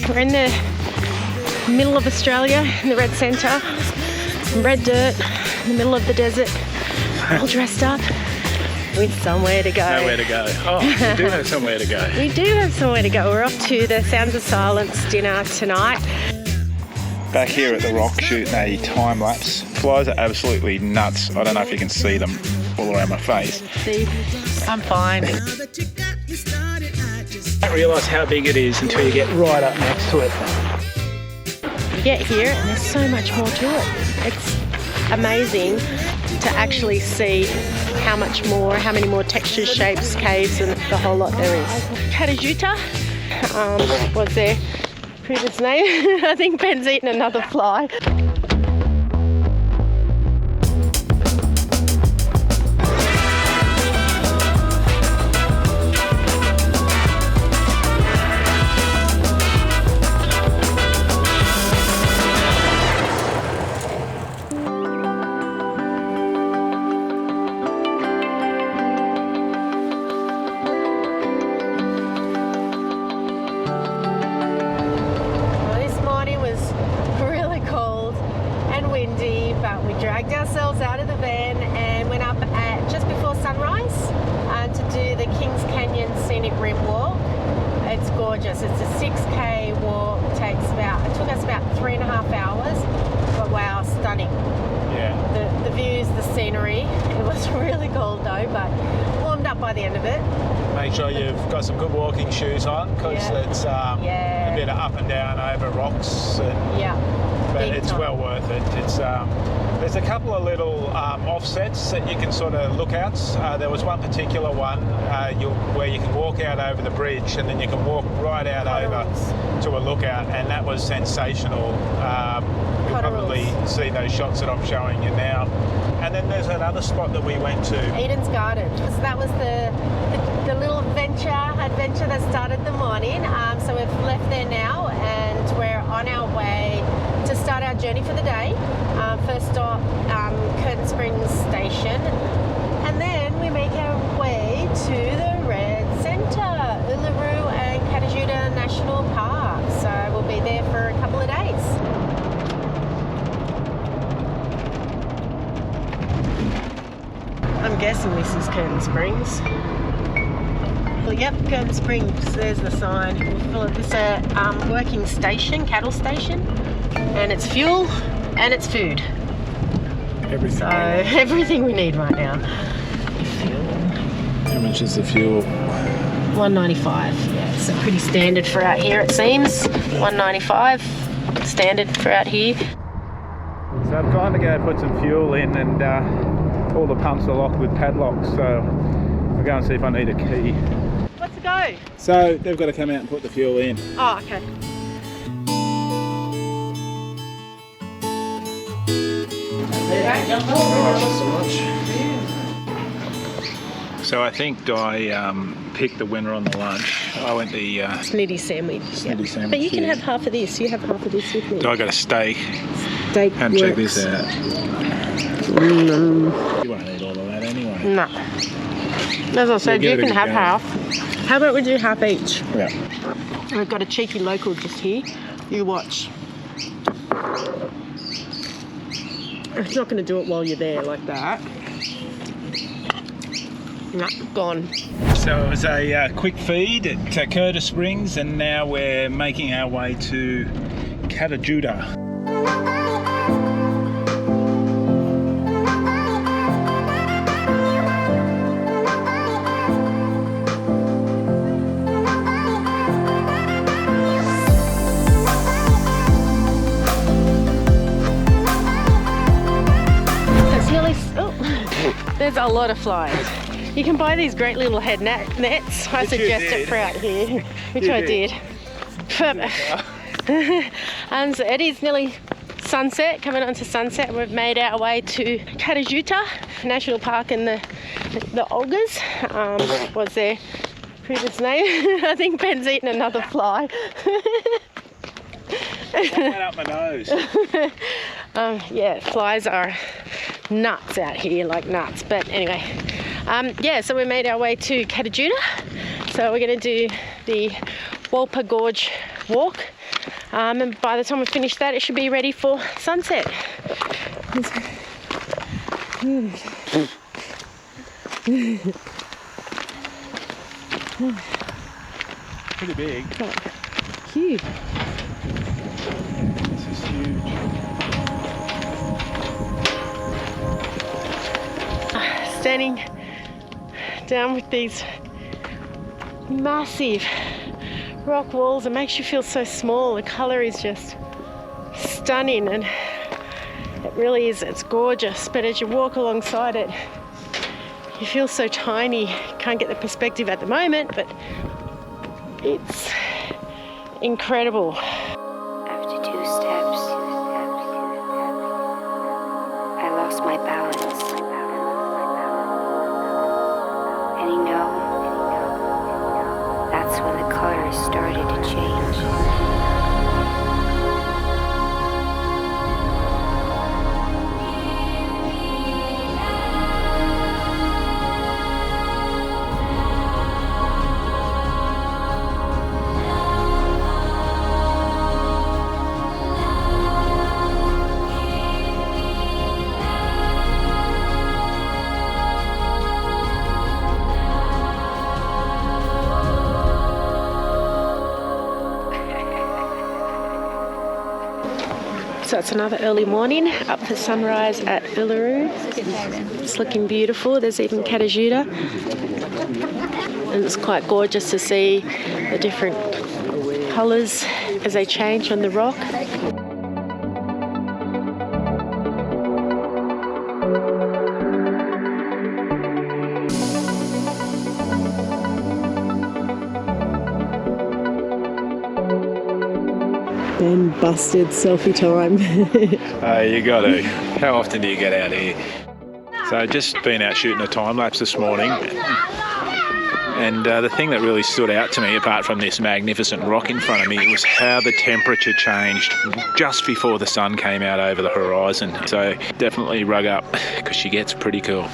We're in the middle of Australia, in the red centre, some red dirt, in the middle of the desert, all dressed up with somewhere to go. Nowhere to go. Oh, we do have somewhere to go. We do have somewhere to go. We're off to the Sounds of Silence dinner tonight. Back here at the rock shooting a time lapse. Flies are absolutely nuts. I don't know if you can see them all around my face. See, I'm fine. You don't realise how big it is until you get right up next to it. You get here and there's so much more to it. It's amazing to actually see how many more textures, shapes, caves and the whole lot there is. Kata Tjuta was their previous name. I think Ben's eaten another fly. But we dragged ourselves out of the van and went up at just before sunrise to do the Kings Canyon Scenic Rim Walk. It's gorgeous. It's a 6K walk. It took us about 3.5 hours, but wow, stunning. Yeah. The views, the scenery. It was really cold though, but warmed up by the end of it. Make sure you've got some good walking shoes on because it's a bit of up and down over rocks. But it's well worth it. It's there's a couple of little offsets that you can sort of look at. There was one particular one where you can walk out over the bridge and then you can walk right out over to a lookout, and that was sensational. You'll probably see those shots that I'm showing you now. And then there's another spot that we went to. Eden's Garden. So that was the little adventure that started the morning. So we've left there now and we're on our way to start our journey for the day. First stop, Curtin Springs station, and then we make our way to the Red Centre, Uluru and Kata Tjuta National Park. So we'll be there for a couple of days. I'm guessing this is Curtin Springs. Well, yep, Curtin Springs, there's the sign. It's a working station, cattle station, and it's fuel and it's food. Everything. So everything we need right now. Fuel. How much is the fuel? $1.95. Yeah, so pretty standard for out here it seems. $1.95, standard for out here. So I've gone to go put some fuel in, and all the pumps are locked with padlocks, so I'll go and see if I need a key. What's the go? So they've got to come out and put the fuel in. Oh, okay. So I think I picked the winner on the lunch. I went the Snitty sandwich. snitty sandwich. But you can here. have half of this. You have half of this with me. I got a steak. Steak And check works. this out. You won't eat all of that anyway. No. As I said, give you it a can good have go. half. How about we do half each? Yeah. We've got a cheeky local just here. You watch. It's not going to do it while you're there like that. No, gone. So it was a quick feed at Curtin Springs, and now we're making our way to Kata Tjuta. There's a lot of flies. You can buy these great little head nets. I suggest it for out here, which I did. So it is nearly sunset, coming on to sunset. We've made our way to Kata Tjuta National Park in the Olgas. Was their previous name. I think Ben's eaten another fly. That went up my nose. Yeah, flies are nuts out here, like nuts. But anyway, yeah, so we made our way to Kata Tjuta. So we're going to do the Walpa gorge walk. And by the time we finish that, it should be ready for sunset. Pretty big. Oh, huge. This is huge. Standing down with these massive rock walls, it makes you feel so small. The colour is just stunning, and it really is, it's gorgeous. But as you walk alongside it, you feel so tiny. Can't get the perspective at the moment, but it's incredible. After 2 steps, I lost my balance. And you know, that's when the colors started to change. So it's another early morning, up for sunrise at Uluru. It's looking beautiful. There's even Kata Tjuta. And it's quite gorgeous to see the different colours as they change on the rock. And busted selfie time. You got to. How often do you get out here? So just been out shooting a time lapse this morning, and the thing that really stood out to me, apart from this magnificent rock in front of me, was how the temperature changed just before the sun came out over the horizon. So definitely rug up, because she gets pretty cool.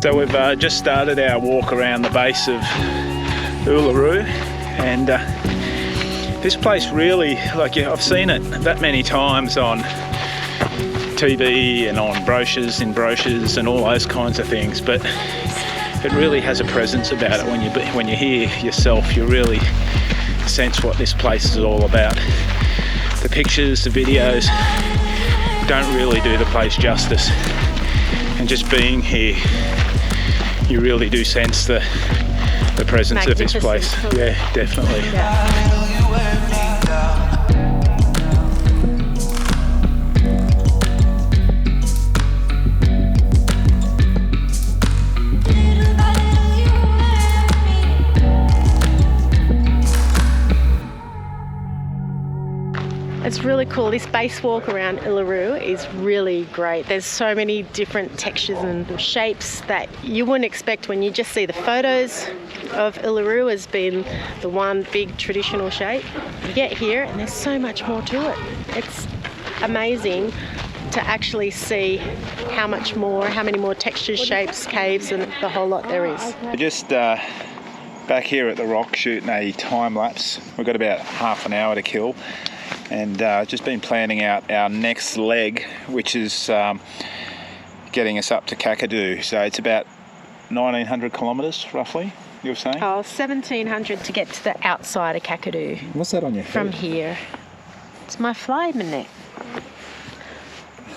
So we've just started our walk around the base of Uluru, and this place really, like, I've seen it that many times on TV and on brochures and all those kinds of things, but it really has a presence about it. When you're here yourself, you really sense what this place is all about. The pictures, the videos don't really do the place justice, and just being here, you really do sense the presence of this place. Yeah, definitely. Yeah. It's really cool. This base walk around Uluru is really great. There's so many different textures and shapes that you wouldn't expect when you just see the photos of Uluru as being the one big traditional shape. You get here and there's so much more to it. It's amazing to actually see how many more textures, shapes, caves, and the whole lot there is. We're just back here at the rock shooting a time lapse. We've got about half an hour to kill, and just been planning out our next leg, which is getting us up to Kakadu. So it's about 1,900 kilometres roughly, you were saying? Oh, 1,700 to get to the outside of Kakadu. What's that on your head? From here. It's my fly net.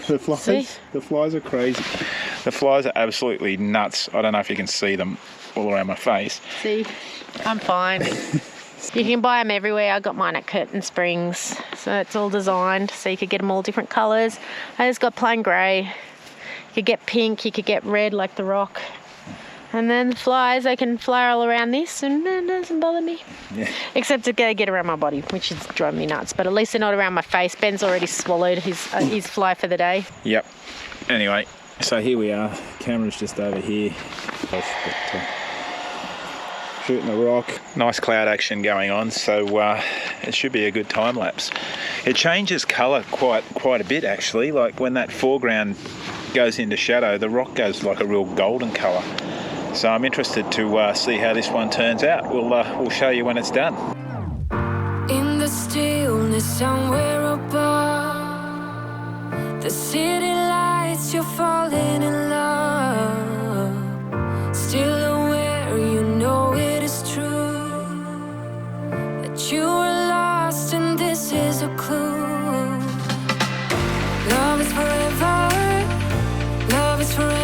The flies are crazy. The flies are absolutely nuts. I don't know if you can see them all around my face. See, I'm fine. You can buy them everywhere. I got mine at Curtin Springs. So it's all designed so you could get them all different colours. I just got plain grey. You could get pink, you could get red like the rock. And then the flies, they can fly all around this and it doesn't bother me. Yeah. Except to get around my body, which is driving me nuts. But at least they're not around my face. Ben's already swallowed his fly for the day. Yep. Anyway, so here we are. Camera's just over here. Shooting the rock. Nice cloud action going on, so it should be a good time lapse. It changes colour quite a bit actually. Like when that foreground goes into shadow, the rock goes like a real golden colour. So I'm interested to see how this one turns out. We'll show you when it's done. In the stillness somewhere above, the city lights, you're falling in love. Still aware, you know it is true, that you are lost and this is a clue. Love is forever, love is forever.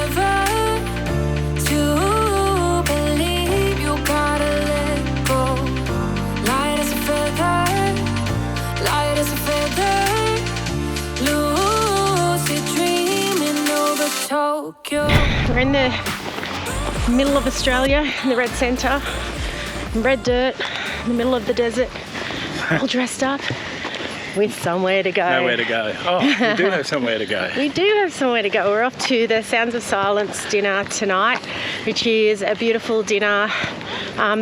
We're in the middle of Australia, in the red centre, red dirt, in the middle of the desert, all dressed up with somewhere to go. Nowhere to go. Oh, we do have somewhere to go. We do have somewhere to go. We're off to the Sounds of Silence dinner tonight, which is a beautiful dinner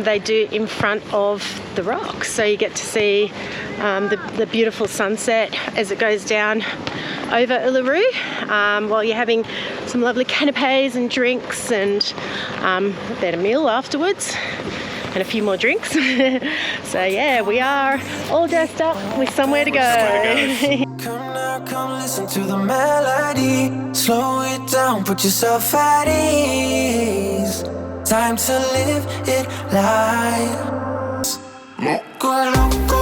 they do in front of the rocks. So you get to see the beautiful sunset as it goes down over Uluru while you're having some lovely canapes and drinks and then a meal afterwards and a few more drinks. So yeah, we are all dressed up with somewhere to go. Come now, come listen to the melody. Slow it down, put yourself at ease. Time to live it light. Loco, loco.